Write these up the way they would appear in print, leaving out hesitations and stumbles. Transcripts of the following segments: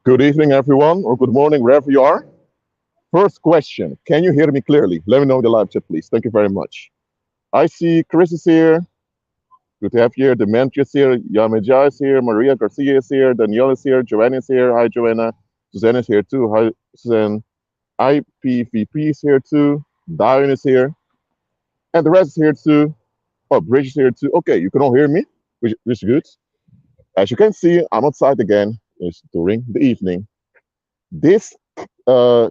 Good evening, everyone, or good morning, wherever you are. First question. Can you hear me clearly? Let me know in the live chat, please. Thank you very much. I see Chris is here. Good to have you here. Demetri is here. Yamaja is here. Maria Garcia is here. Danielle is here. Joanna is here. Hi, Joanna. Suzanne is here too. Hi, Suzanne. IPVP is here too. Diane is here. And the rest is here too. Oh, Bridge is here too. Okay, you can all hear me, which is good. As you can see, I'm outside again. It's during the evening. This uh,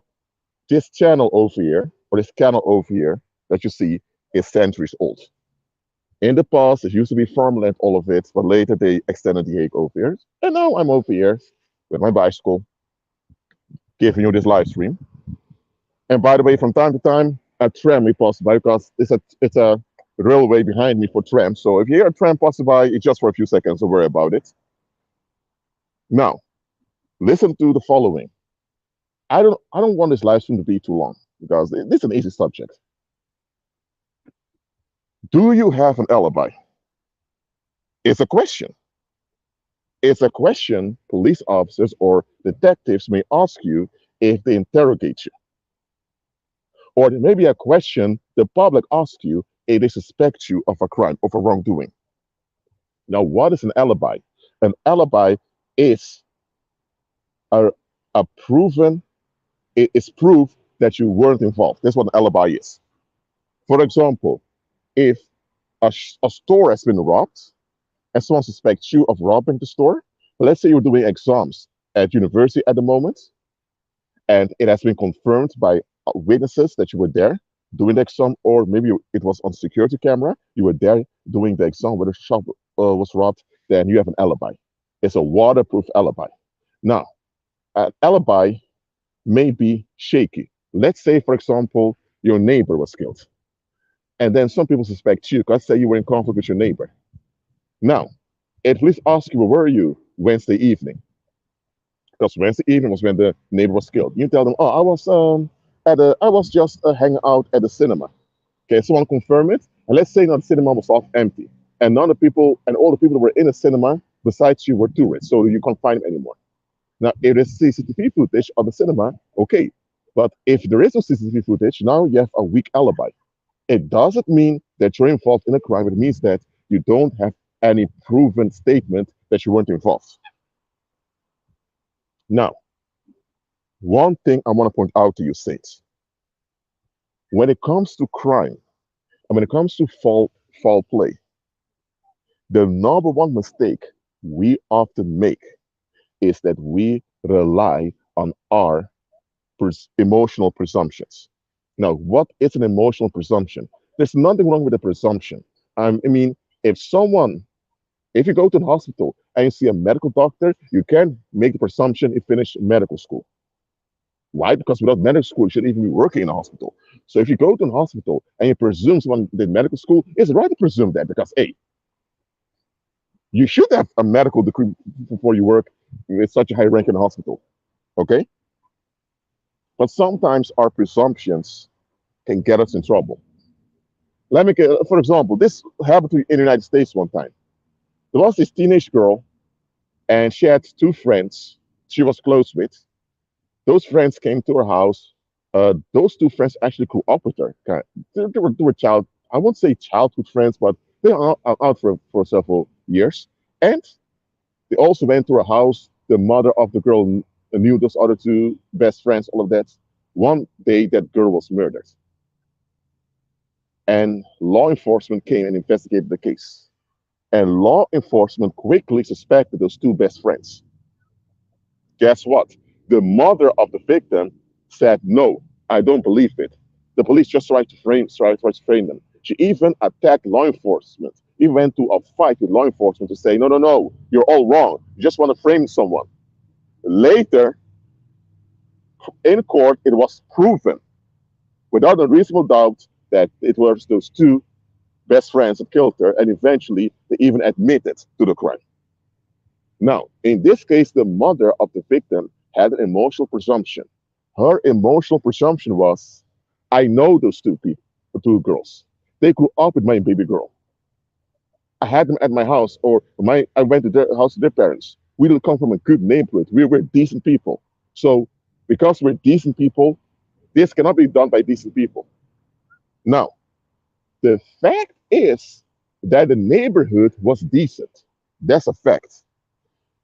this channel over here, or this canal over here that you see, is centuries old. In the past, it used to be farmland, all of it, but later they extended the lake over here. And now I'm over here with my bicycle, giving you this live stream. And by the way, from time to time, a tram may pass by because it's a railway behind me for trams. So if you hear a tram pass by, it's just for a few seconds. Don't worry about it. Now, listen to the following. I don't want this live stream to be too long because this is an easy subject. Do you have an alibi? It's a question. It's a question police officers or detectives may ask you if they interrogate you. Or it may be a question the public asks you if they suspect you of a crime, of a wrongdoing. Now, what is an alibi? An alibi is a, a proven, it is proof that you weren't involved. That's what an alibi is. For example, if a store has been robbed and someone suspects you of robbing the store, let's say you're doing exams at university at the moment, and it has been confirmed by witnesses that you were there doing the exam, or maybe it was on security camera, you were there doing the exam where the shop was robbed, then you have an alibi. It's a waterproof alibi. Now, an alibi may be shaky. Let's say, for example, your neighbor was killed. And then some people suspect you. Let's say you were in conflict with your neighbor. Now, if police ask you, where were you Wednesday evening? Because Wednesday evening was when the neighbor was killed. You tell them, oh, I was just hanging out at the cinema. Okay, someone confirm it. And let's say now the cinema was off empty. And none of the people and all the people that were in the cinema besides you were tourists. So you can't find them anymore. Now, if there's CCTV footage of the cinema, okay. But if there is no CCTV footage, now you have a weak alibi. It doesn't mean that you're involved in a crime. It means that you don't have any proven statement that you weren't involved. Now, one thing I want to point out to you, Saints, when it comes to crime and when it comes to foul play, the number one mistake we often make is that we rely on our emotional presumptions. Now, what is an emotional presumption? There's nothing wrong with a presumption. I mean, if you go to the hospital and you see a medical doctor, you can make the presumption he finished medical school. Why? Because without medical school, you shouldn't even be working in a hospital. So if you go to a hospital and you presume someone did medical school, it's right to presume that because, hey, you should have a medical degree before you work with such a high rank in a hospital. Okay? But sometimes our presumptions can get us in trouble. Let me get, for example, this happened in the United States one time. There was this teenage girl, and she had two friends she was close with. Those friends came to her house. Those two friends actually grew up with her. They were I won't say childhood friends, but they were out for several years. And they also went to her house. The mother of the girl knew those other two best friends, all of that. One day, that girl was murdered. And law enforcement came and investigated the case. And law enforcement quickly suspected those two best friends. Guess what? The mother of the victim said, no, I don't believe it. The police just tried to frame them. She even attacked law enforcement. He went to a fight with law enforcement to say, no, no, no, you're all wrong. You just want to frame someone. Later, in court, it was proven without a reasonable doubt that it was those two best friends that killed her, and eventually they even admitted to the crime. Now, in this case, the mother of the victim had an emotional presumption. Her emotional presumption was, I know those two people, the two girls. They grew up with my baby girl. I had them at my house, or I went to their house to their parents. We don't come from a good neighborhood. We're decent people. So because we're decent people, this cannot be done by decent people. Now, the fact is that the neighborhood was decent. That's a fact.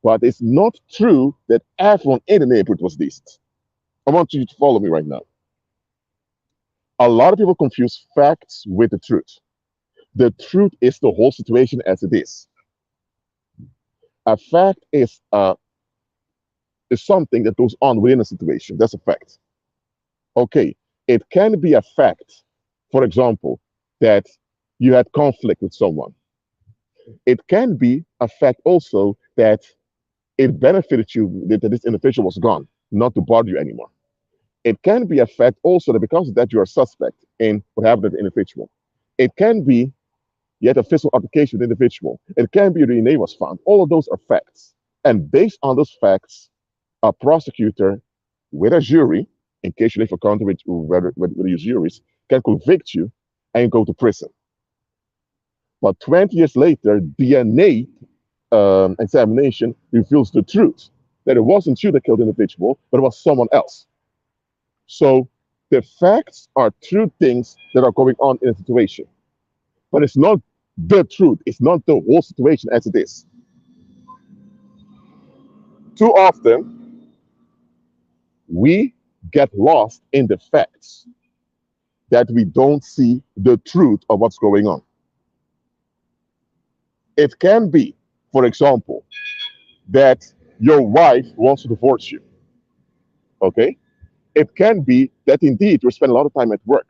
But it's not true that everyone in the neighborhood was decent. I want you to follow me right now. A lot of people confuse facts with the truth. The truth is the whole situation as it is. A fact is something that goes on within a situation. That's a fact. Okay, it can be a fact, for example, that you had conflict with someone. It can be a fact also that it benefited you that this individual was gone, not to bother you anymore. It can be a fact also that because of that you are a suspect in what happened to the individual. It can be yet a physical application with the individual. It can be your DNA was found. All of those are facts. And based on those facts, a prosecutor with a jury, in case you live a country with your juries, can convict you and go to prison. But 20 years later, DNA examination reveals the truth that it wasn't you that killed the individual, but it was someone else. So the facts are true things that are going on in a situation, but it's not the truth. It's not the whole situation as it is. Too often, we get lost in the facts that we don't see the truth of what's going on. It can be, for example, that your wife wants to divorce you. Okay? It can be that indeed you spend a lot of time at work.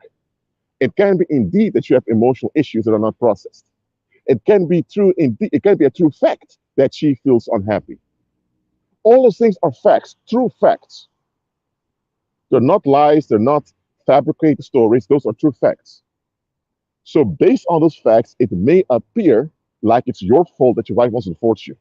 It can be indeed that you have emotional issues that are not processed. It can be true indeed, it can be a true fact that she feels unhappy. All those things are facts, true facts. They're not lies, they're not fabricated stories, those are true facts. So based on those facts, it may appear like it's your fault that your wife wants to divorce you.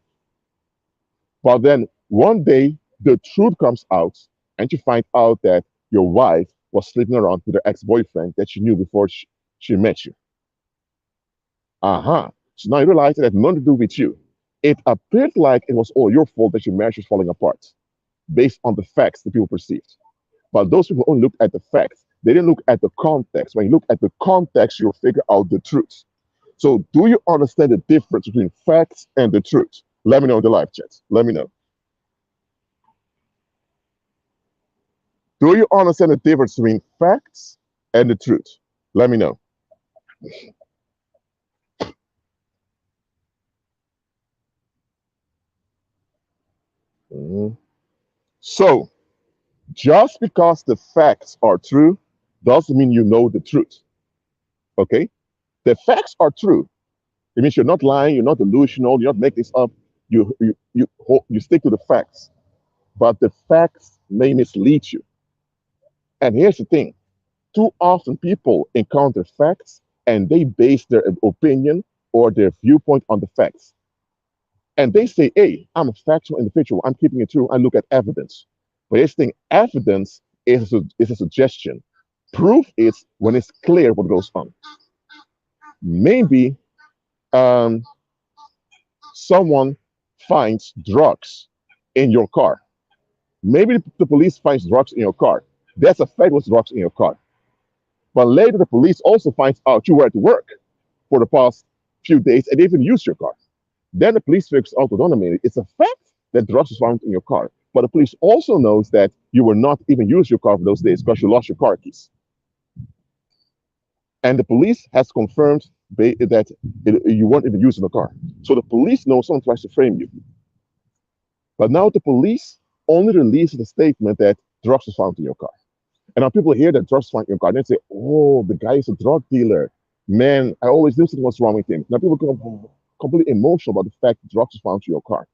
But then one day the truth comes out and you find out that your wife was sleeping around with her ex-boyfriend that she knew before she met you. Uh-huh. So now you realize it had nothing to do with you. It appeared like it was all your fault that your marriage was falling apart based on the facts that people perceived. But those people only looked at the facts. They didn't look at the context. When you look at the context, you'll figure out the truth. So do you understand the difference between facts and the truth? Let me know in the live chat. Let me know. Do you understand the difference between facts and the truth? Let me know. Mhm. So, just because the facts are true doesn't mean you know the truth. Okay? The facts are true. It means you're not lying, you're not delusional, you're not making this up. You stick to the facts. But the facts may mislead you. And here's the thing: too often people encounter facts and they base their opinion or their viewpoint on the facts. And they say, hey, I'm a factual individual. I'm keeping it true. I look at evidence. But here's the thing: evidence is a suggestion. Proof is when it's clear what goes on. Maybe um, someone finds drugs in your car. Maybe the police finds drugs in your car. That's a fact was drugs in your car. But later the police also finds out you were at work for the past few days and they even used your car. Then the police figures out, hold on a minute, it's a fact that drugs was found in your car. But the police also knows that you were not even using your car for those days because you lost your car keys. And the police has confirmed that you weren't even using the car. So the police know someone tries to frame you. But now the police only releases a statement that drugs was found in your car. And now people hear that drugs found in your car, and they say, oh, the guy is a drug dealer. Man, I always knew something was wrong with him. Now people become completely emotional about the fact that drugs was found in your car.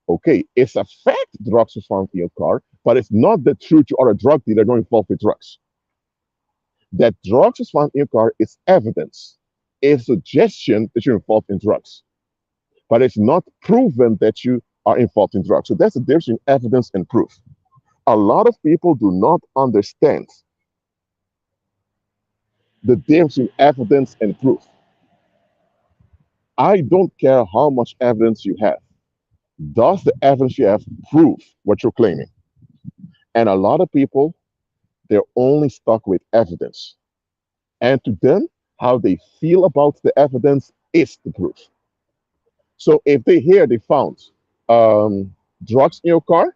Okay, it's a fact drugs was found in your car, but it's not the truth you are a drug dealer not involved with drugs. That drugs was found in your car is evidence. It's a suggestion that you're involved in drugs, but it's not proven that you are involved in drugs. So that's the difference between evidence and proof. A lot of people do not understand the difference between evidence and proof. I don't care how much evidence you have. Does the evidence you have prove what you're claiming? And a lot of people, they're only stuck with evidence. And to them, how they feel about the evidence is the proof. So if they hear they found um, drugs in your car,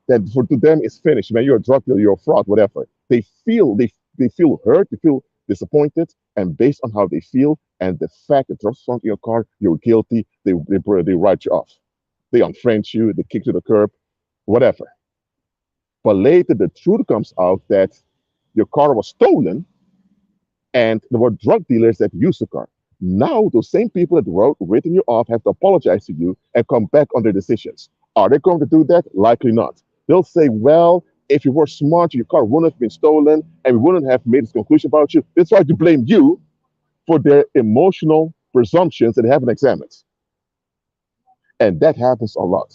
then for to them it's finished. Man, you're a drug dealer, you're a fraud, whatever. They feel hurt, they feel disappointed, and based on how they feel and the fact that drugs found in your car, you're guilty. They write you off. They unfriend you, they kick you to the curb, whatever. But later the truth comes out that your car was stolen and there were drug dealers that used the car. Now, those same people that wrote written you off have to apologize to you and come back on their decisions. Are they going to do that? Likely not. They'll say, well, if you were smart, your car wouldn't have been stolen and we wouldn't have made this conclusion about you. They try to blame you for their emotional presumptions that they haven't examined. And that happens a lot.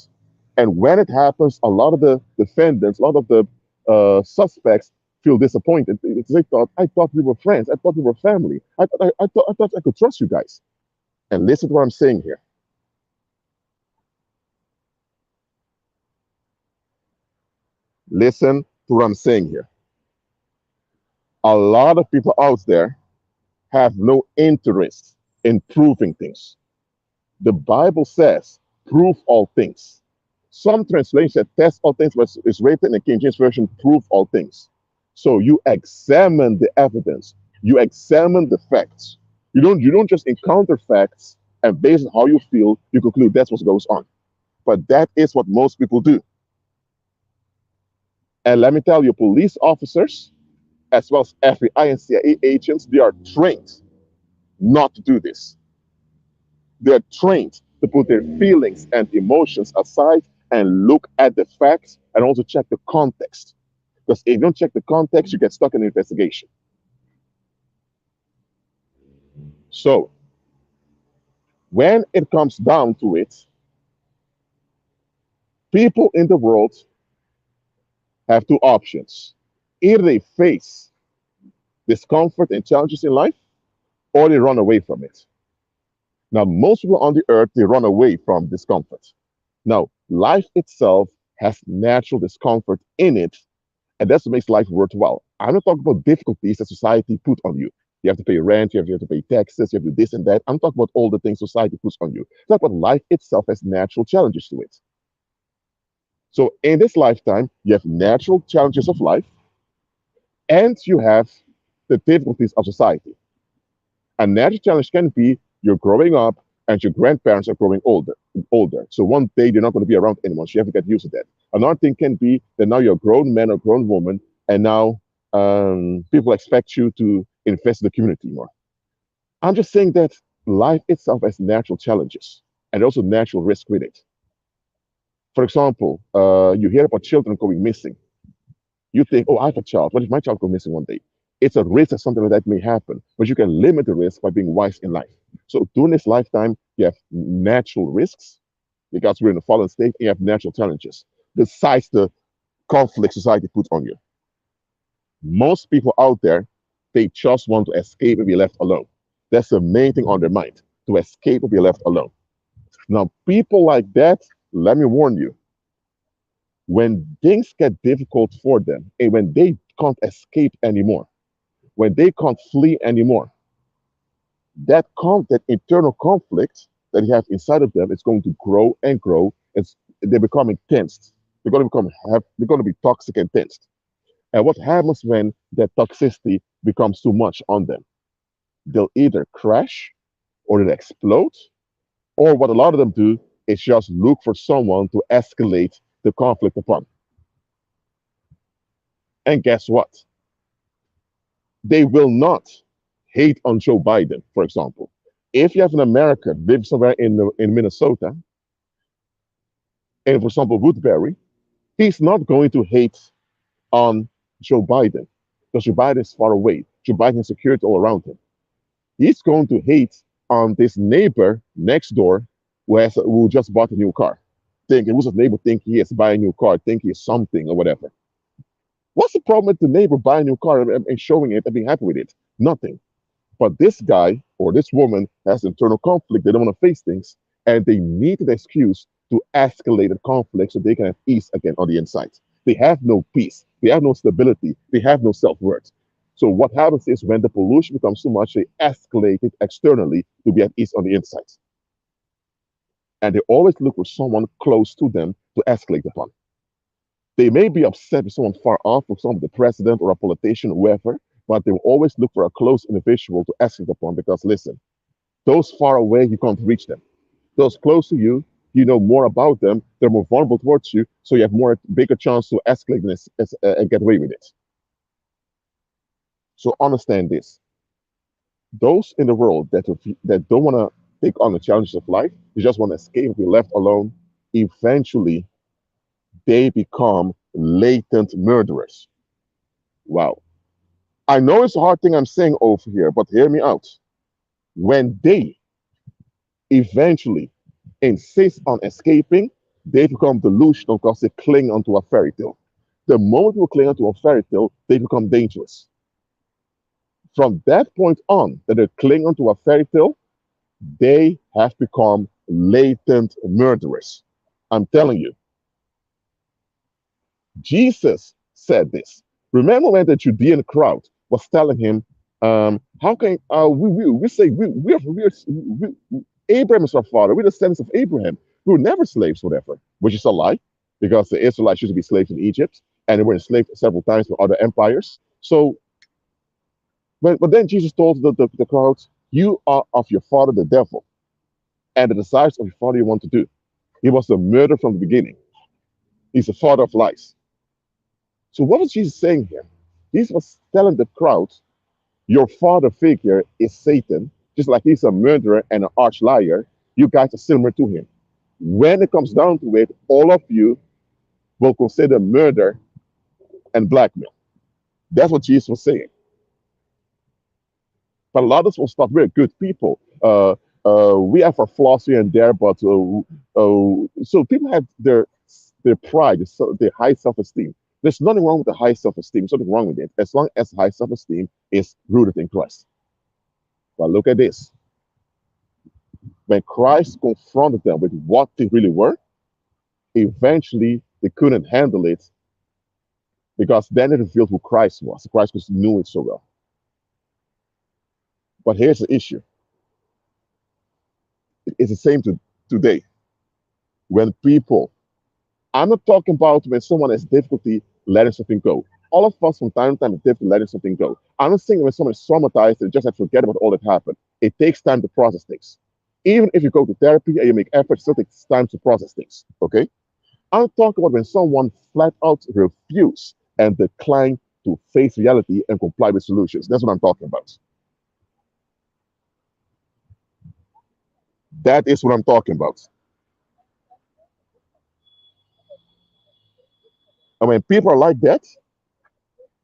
And when it happens, a lot of the defendants, a lot of the suspects feel disappointed. They thought, I thought we were friends. I thought we were family. I thought I could trust you guys. And listen to what I'm saying here. Listen to what I'm saying here. A lot of people out there have no interest in proving things. The Bible says, prove all things. Some translation test all things, but it's written in the King James Version, prove all things. So you examine the evidence, you examine the facts. You don't just encounter facts and based on how you feel, you conclude that's what goes on. But that is what most people do. And let me tell you, police officers, as well as FBI and CIA agents, they are trained not to do this. They're trained to put their feelings and emotions aside and look at the facts and also check the context. Because if you don't check the context, you get stuck in the investigation. So, when it comes down to it, people in the world have two options. Either they face discomfort and challenges in life, or they run away from it. Now, most people on the earth, they run away from discomfort. Now, life itself has natural discomfort in it, and that's what makes life worthwhile. I'm not talking about difficulties that society put on you. You have to pay rent, you have to pay taxes, you have to do this and that. I'm talking about all the things society puts on you. Talk about life itself has natural challenges to it. So in this lifetime, you have natural challenges of life, and you have the difficulties of society. A natural challenge can be you're growing up and your grandparents are growing older. So one day they're not going to be around anymore. So you have to get used to that. Another thing can be that now you're a grown man or grown woman, and now people expect you to invest in the community more. I'm just saying that life itself has natural challenges and also natural risk with it. For example, you hear about children going missing. You think, oh, I have a child. What if my child goes missing one day? It's a risk that something like that may happen, but you can limit the risk by being wise in life. So during this lifetime, you have natural risks because we're in a fallen state, and you have natural challenges besides the conflict society puts on you. Most people out there, they just want to escape and be left alone. That's the main thing on their mind, to escape and be left alone. Now, people like that, let me warn you, when things get difficult for them and when they can't escape anymore, when they can't flee anymore, that internal conflict that you have inside of them is going to grow and grow. They're becoming tensed. They're going to be toxic and tensed. And what happens when that toxicity becomes too much on them? They'll either crash or they'll explode, or what a lot of them do is just look for someone to escalate the conflict upon. And guess what? They will not hate on Joe Biden, for example. If you have an American live somewhere in Minnesota, and for example, Woodbury, he's not going to hate on Joe Biden because Joe Biden is far away. Joe Biden has security all around him. He's going to hate on this neighbor next door who just bought a new car. Who's his neighbor think he is buying a new car, think he's something or whatever. What's the problem with the neighbor buying a new car and showing it and being happy with it? Nothing. But this guy or this woman has internal conflict. They don't want to face things, and they need an excuse to escalate the conflict so they can have ease again on the inside. They have no peace, they have no stability, they have no self worth. So what happens is when the pollution becomes too much, they escalate it externally to be at ease on the inside. And they always look for someone close to them to escalate upon. They may be upset with someone far off, for example, the president or a politician or whoever, but they will always look for a close individual to escalate upon because listen, those far away, you can't reach them. Those close to you, you know more about them, they're more vulnerable towards you, so you have more bigger chance to escalate this and get away with it. So understand this. Those in the world that don't want to take on the challenges of life, they just want to escape and be left alone, eventually they become latent murderers. Wow. I know it's a hard thing I'm saying over here, but hear me out. When they eventually insist on escaping, they become delusional because they cling onto a fairy tale. The moment you cling onto a fairy tale, they become dangerous. From that point on, that they cling onto a fairy tale, they have become latent murderers. I'm telling you. Jesus said this. Remember when the Judean crowd was telling him, how can we say Abraham is our father, we're descendants of Abraham. We were never slaves, whatever, which is a lie, because the Israelites used to be slaves in Egypt, and they were enslaved several times by other empires. So, but then Jesus told the crowd, you are of your father, the devil, and the desires of your father you want to do. He was a murderer from the beginning. He's the father of lies. So what was Jesus saying here? Jesus was telling the crowd, your father figure is Satan, just like he's a murderer and an arch liar. You guys are similar to him. When it comes down to it, all of you will consider murder and blackmail. That's what Jesus was saying. But a lot of us will stop. We're good people. We have our flaws here and there, but so people have their pride, their high self-esteem. There's nothing wrong with the high self-esteem. There's nothing wrong with it, as long as high self-esteem is rooted in Christ. But look at this. When Christ confronted them with what they really were, eventually they couldn't handle it because then it revealed who Christ was. Christ just knew it so well. But here's the issue. It's the same today. When people, I'm not talking about when someone has difficulty letting something go. All of us from time to time have difficulty letting something go. I'm not saying when someone is traumatized, they just have to forget about all that happened. It takes time to process things. Even if you go to therapy and you make efforts, it still takes time to process things. Okay? I'm talking about when someone flat out refuses and decline to face reality and comply with solutions. That's what I'm talking about. That is what I'm talking about. And when people are like that,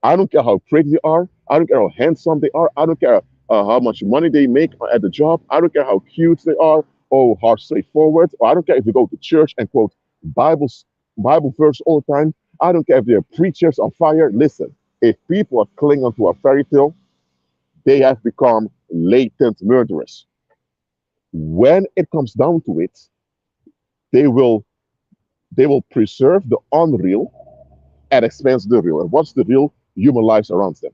I don't care how pretty they are. I don't care how handsome they are. I don't care how much money they make at the job. I don't care how cute they are or how straightforward. Or I don't care if they go to church and quote Bible verse all the time. I don't care if they're preachers on fire. Listen, if people are clinging to a fairy tale, they have become latent murderers. When it comes down to it, they will they will preserve the unreal at expense of the real. And what's the real? Human lives around them.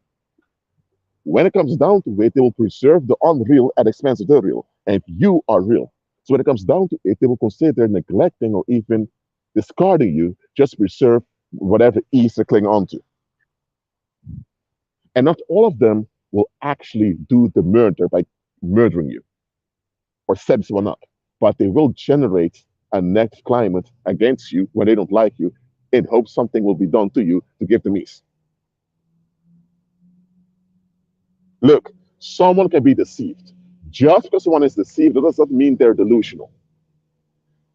When it comes down to it, they will preserve the unreal at expense of the real. And you are real. So when it comes down to it, they will consider neglecting or even discarding you just to preserve whatever ease they cling on to. And not all of them will actually do the murder by murdering you or set someone up, but they will generate a negative climate against you when they don't like you in hopes something will be done to you to give them ease. Look, someone can be deceived. Just because someone is deceived, that doesn't mean they're delusional.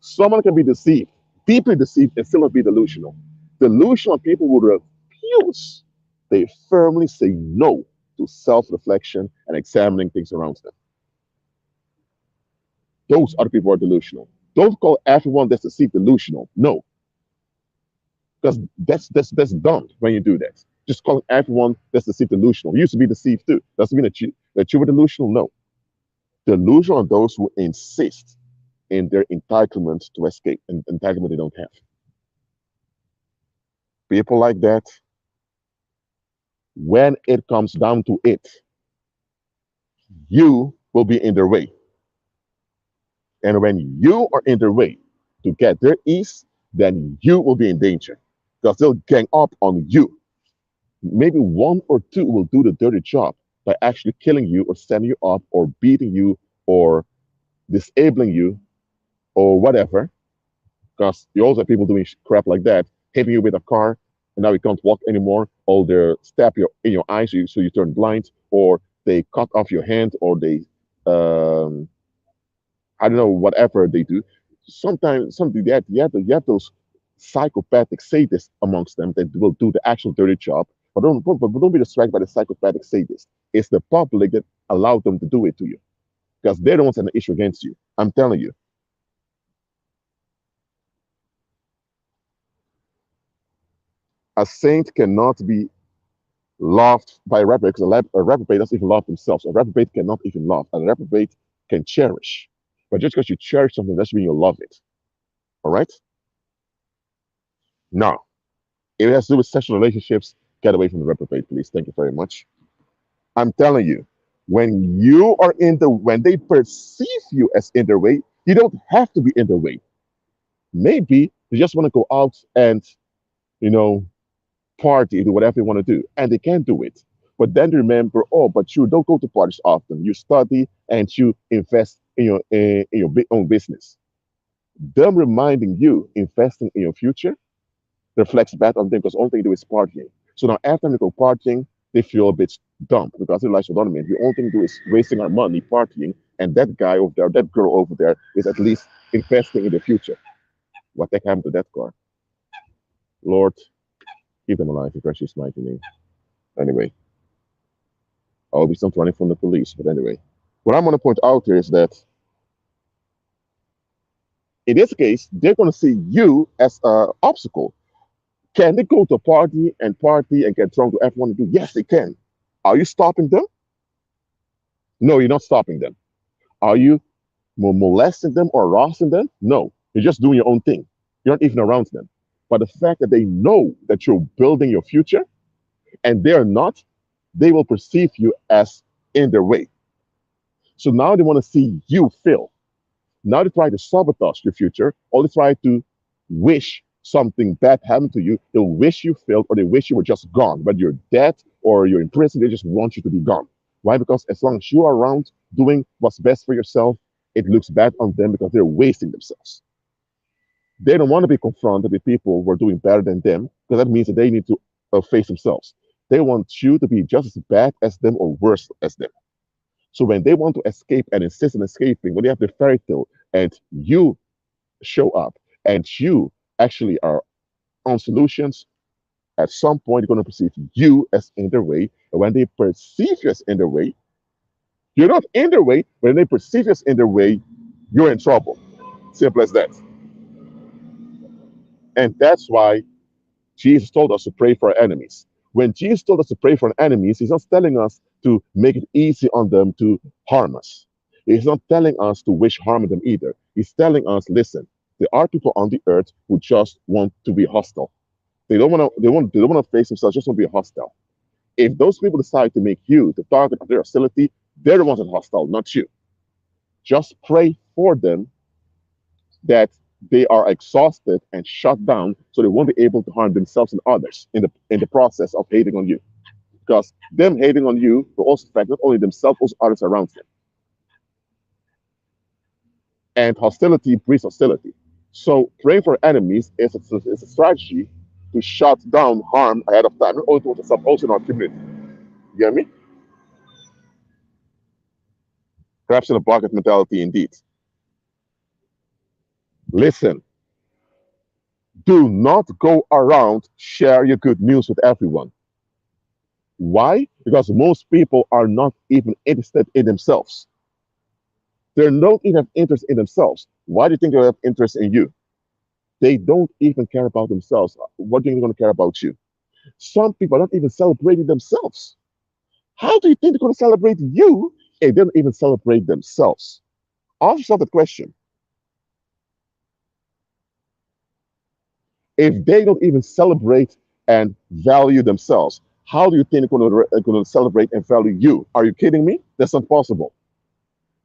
Someone can be deceived, deeply deceived, and still not be delusional. Delusional people will refuse. They firmly say no to self-reflection and examining things around them. Those are the people who are delusional. Don't call everyone that's deceived delusional. No, because that's dumb when you do that. Just calling everyone that's deceived delusional. You used to be deceived too. Doesn't mean that you were delusional. No, delusional are those who insist in their entitlement to escape, and entitlement they don't have. People like that, when it comes down to it, you will be in their way. And when you are in their way to get their ease, then you will be in danger because they'll gang up on you. Maybe one or two will do the dirty job by actually killing you or setting you up or beating you or disabling you or whatever. Because you also have people doing crap like that, hitting you with a car, and now you can't walk anymore. Or they stab you in your eyes so you turn blind, or they cut off your hand, or they um, I don't know, whatever they do. Sometimes something that you have those psychopathic sadists amongst them that will do the actual dirty job. But don't be distracted by the psychopathic sadists. It's the public that allowed them to do it to you because they're the ones that have an issue against you. I'm telling you, a saint cannot be loved by a reprobate because a reprobate doesn't even love themselves. A reprobate cannot even love. A reprobate can cherish. But just because you cherish something doesn't mean you love it. All right? Now, if it has to do with sexual relationships, get away from the reprobate, please. Thank you very much. I'm telling you, when they perceive you as in their way, you don't have to be in their way. Maybe they just want to go out and, you know, party, do whatever they want to do, and they can do it. But then remember, oh, but you don't go to parties often. You study and you invest in your own business. Them reminding you investing in your future reflects bad on them because all they do is partying. So now after they go partying, they feel a bit dumb because they realize, hold on a minute, the only thing we do is wasting our money partying, and that guy over there, that girl over there, is at least investing in the future. What the heck happened to that car? Lord, keep them alive in precious mighty name. Anyway, I'll be still running from the police, but anyway. What I'm going to point out here is that in this case, they're going to see you as an obstacle. Can they go to a party and get drunk to everyone to do? Yes, they can. Are you stopping them? No, you're not stopping them. Are you molesting them or harassing them? No, you're just doing your own thing. You're not even around them. But the fact that they know that you're building your future and they're not, they will perceive you as in their way. So now they want to see you fail. Now they try to sabotage your future, or they try to wish something bad happened to you. They'll wish you failed, or they wish you were just gone. But you're dead or you're in prison, they just want you to be gone. Why? Because as long as you're around doing what's best for yourself, it looks bad on them because they're wasting themselves. They don't want to be confronted with people who are doing better than them because that means that they need to face themselves. They want you to be just as bad as them or worse as them. So when they want to escape and insist on escaping, when they have the fairy tale and you show up and you actually are on solutions, at some point they're going to perceive you as in their way. And when they perceive you as in their way, you're not in their way. When they perceive you as in their way, you're in trouble. Simple as that. And that's why Jesus told us to pray for our enemies. When Jesus told us to pray for our enemies, he's not telling us to make it easy on them to harm us. He's not telling us to wish harm on them either. He's telling us, listen, there are people on the earth who just want to be hostile. They don't want to face themselves, just want to be hostile. If those people decide to make you the target of their hostility, they're the ones that are hostile, not you. Just pray for them that they are exhausted and shut down so they won't be able to harm themselves and others in the process of hating on you. Because them hating on you will also affect not only themselves, also others around them. And hostility breeds hostility. So praying for enemies is a strategy to shut down harm ahead of time, not only to ourselves, also in our community. You get me? Perhaps in a bucket mentality indeed. Listen, do not go around share your good news with everyone. Why? Because most people are not even interested in themselves. They don't even have interest in themselves. Why do you think they have interest in you? They don't even care about themselves. What do you think they're going to care about you? Some people are not even celebrating themselves. How do you think they're going to celebrate you if they don't even celebrate themselves? Ask yourself the question. If they don't even celebrate and value themselves, how do you think they're going to celebrate and value you? Are you kidding me? That's impossible.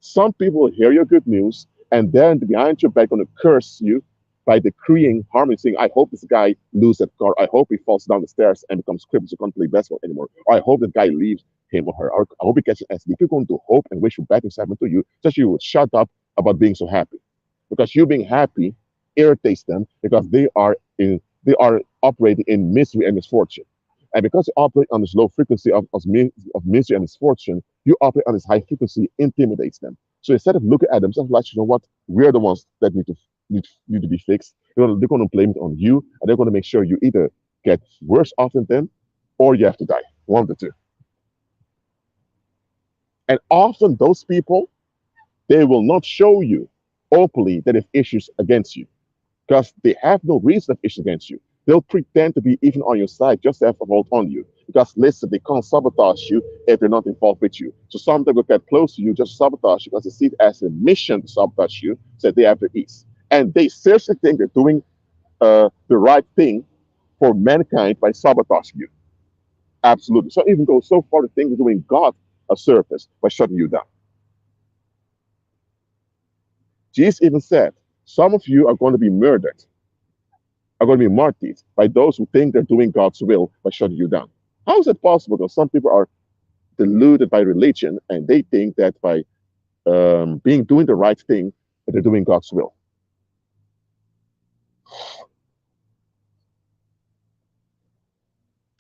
Some people will hear your good news and then behind your back going to curse you by decreeing harm and saying, I hope this guy loses that car. I hope he falls down the stairs and becomes crippled so can't play basketball anymore. Or I hope that guy leaves him or her. Or I hope he gets an STD. People going to hope and wish you bad things happen to you, just you would shut up about being so happy. Because you being happy irritates them because they are operating in misery and misfortune. And because you operate on this low frequency of misery and misfortune, you operate on this high frequency, intimidates them. So instead of looking at themselves like, you know what, we're the ones that need to be fixed, they're going to blame it on you, and they're going to make sure you either get worse off than them, or you have to die. One of the two. And often those people, they will not show you openly that they have issues against you because they have no reason of issues against you. They'll pretend to be even on your side just to have a hold on you. Because listen, they can't sabotage you if they're not involved with you. So some will get close to you just to sabotage you because they see it as a mission to sabotage you so that they have their ease. And they seriously think they're doing the right thing for mankind by sabotaging you. Absolutely. So even go so far to think they're doing God a service by shutting you down. Jesus even said, some of you are going to be murdered, are going to be martyred by those who think they're doing God's will by shutting you down. How is it possible? Because some people are deluded by religion and they think that by being doing the right thing, that they're doing God's will.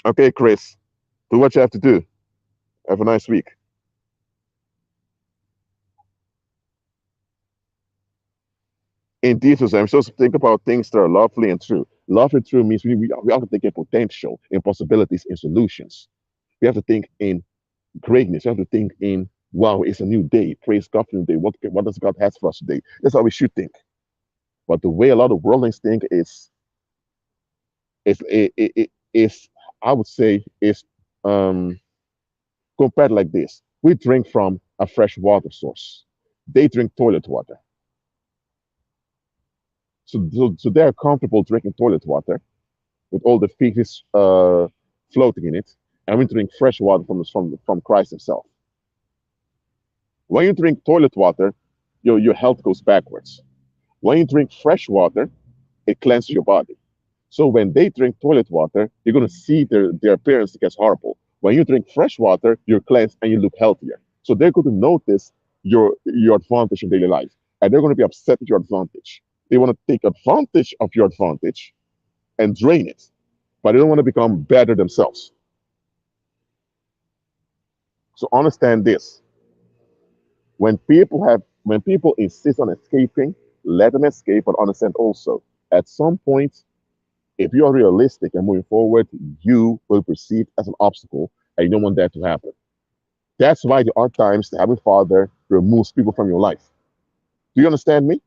Okay, Chris, do what you have to do. Have a nice week. Indeed, Jose, I'm supposed to think about things that are lovely and true. Love and true means we have to think in potential, in possibilities, in solutions. We have to think in greatness. We have to think in, wow, it's a new day. Praise God for the day. What does God has for us today? That's how we should think. But the way a lot of worldlings think is I would say, is um, compared like this. We drink from a fresh water source. They drink toilet water. So they're comfortable drinking toilet water with all the feces floating in it, and we drink fresh water from Christ Himself. When you drink toilet water, your health goes backwards. When you drink fresh water, it cleanses your body. So when they drink toilet water, you're going to see their appearance gets horrible. When you drink fresh water, you're cleansed and you look healthier. So they're going to notice your advantage in daily life, and they're going to be upset at your advantage. They want to take advantage of your advantage and drain it, but they don't want to become better themselves. So understand this: when people insist on escaping, let them escape, but understand also at some point, if you are realistic and moving forward, you will perceive as an obstacle, and you don't want that to happen. That's why there are times the Heavenly Father removes people from your life. Do you understand me?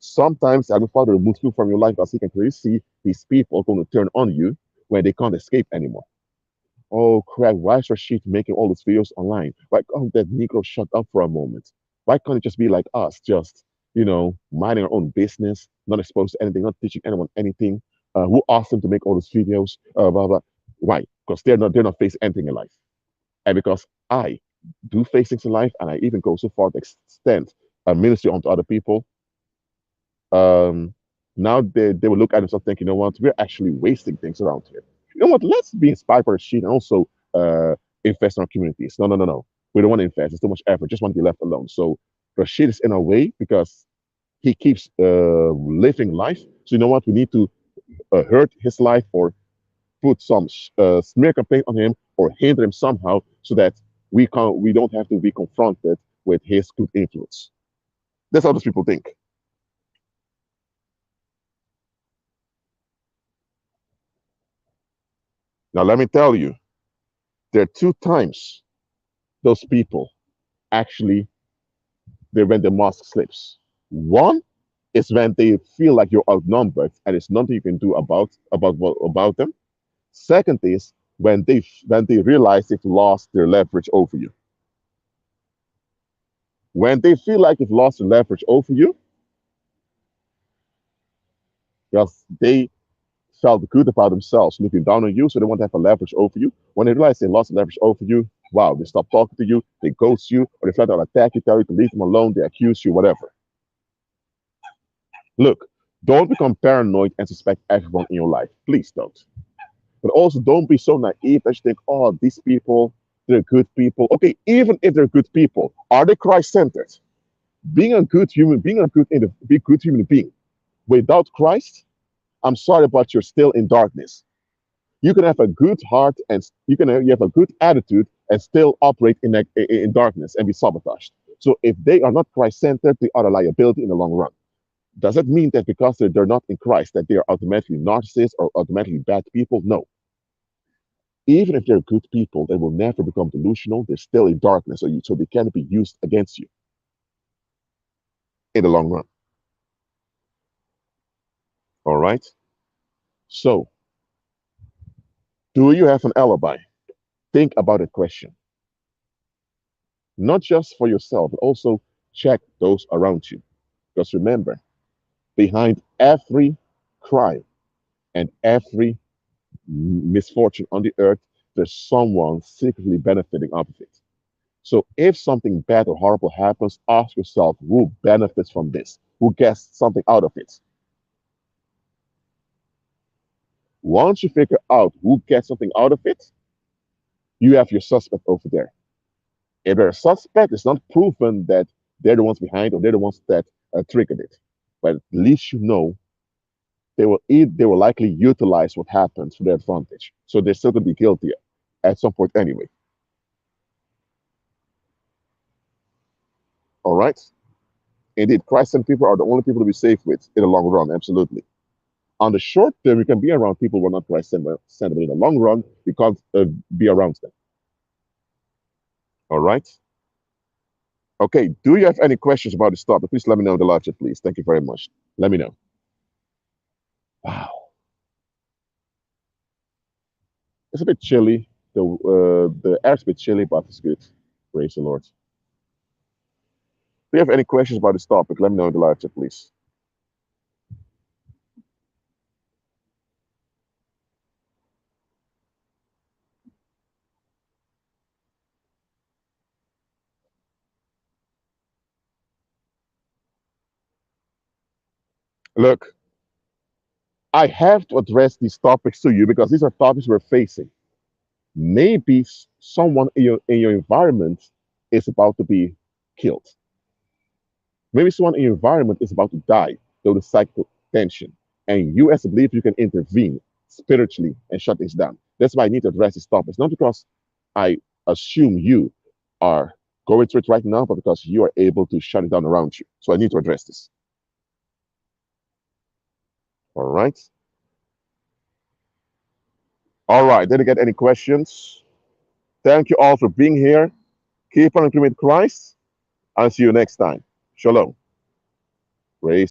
Sometimes the Heavenly Father removes people from your life because He can clearly see these people going to turn on you when they can't escape anymore. Oh crap, why is Rashid making all these videos online? Why can't that Negro shut up for a moment? Why can't it just be like us, just, minding our own business, not exposed to anything, not teaching anyone anything? Who asked them to make all these videos? Blah, blah. Why? Because they're not facing anything in life. And because I do face things in life, and I even go so far to extend a ministry onto other people, um, now they will look at themselves think, you know what, we're actually wasting things around here. You know what, let's be inspired by Rashid and also invest in our communities. No, no, no, no. We don't want to invest. It's too much effort. Just want to be left alone. So Rashid is in our way because he keeps living life. So you know what, we need to hurt his life or put some smear campaign on him or hinder him somehow so that we don't have to be confronted with his good influence. That's how those people think. Now let me tell you, there are two times those people actually they when the mask slips. One is when they feel like you're outnumbered and there's nothing you can do about them. Second is when they realize they've lost their leverage over you. When they feel like they've lost their leverage over you, because they felt good about themselves, looking down on you, so they want to have a leverage over you. When they realize they lost leverage over you, wow, they stop talking to you, they ghost you, or they flat out attack you, tell you to leave them alone, they accuse you, whatever. Look, don't become paranoid and suspect everyone in your life. Please don't. But also don't be so naive that you think, oh, these people, they're good people. Okay, even if they're good people, are they Christ-centered? Being a good human, be a good human being without Christ, I'm sorry, but you're still in darkness. You can have a good heart and you have a good attitude and still operate in darkness and be sabotaged. So if they are not Christ-centered, they are a liability in the long run. Does it mean that because they're not in Christ that they are automatically narcissists or automatically bad people? No. Even if they're good people, they will never become delusional. They're still in darkness, so they can be used against you in the long run. All right. So, do you have an alibi? Think about that question. Not just for yourself, but also check those around you. Because remember, behind every crime and every misfortune on the earth, there's someone secretly benefiting off of it. So if something bad or horrible happens, ask yourself who benefits from this? Who gets something out of it? Once you figure out who gets something out of it, you have your suspect over there. If they're a suspect, it's not proven that they're the ones behind or they're the ones that triggered it. But at least you know they will likely utilize what happens for their advantage. So they're still going to be guilty at some point anyway. All right? Indeed, Christ and people are the only people to be safe with in the long run, absolutely. On the short term, you can be around people who are not Christ centered, but in the long run, you can't be around them. All right? Okay, do you have any questions about this topic? Please let me know in the live chat, please. Thank you very much. Let me know. Wow. It's a bit chilly. The air's a bit chilly, but it's good. Praise the Lord. Do you have any questions about this topic? Let me know in the live chat, please. Look, I have to address these topics to you because these are topics we're facing. Maybe someone in your environment is about to be killed. Maybe someone in your environment is about to die due to psychic tension. And you, as a believer, you can intervene spiritually and shut this down. That's why I need to address these topics. Not because I assume you are going through it right now, but because you are able to shut it down around you. So I need to address this. All right. All right. Did I get any questions? Thank you all for being here. Keep on agreeing with Christ. I'll see you next time. Shalom. Praise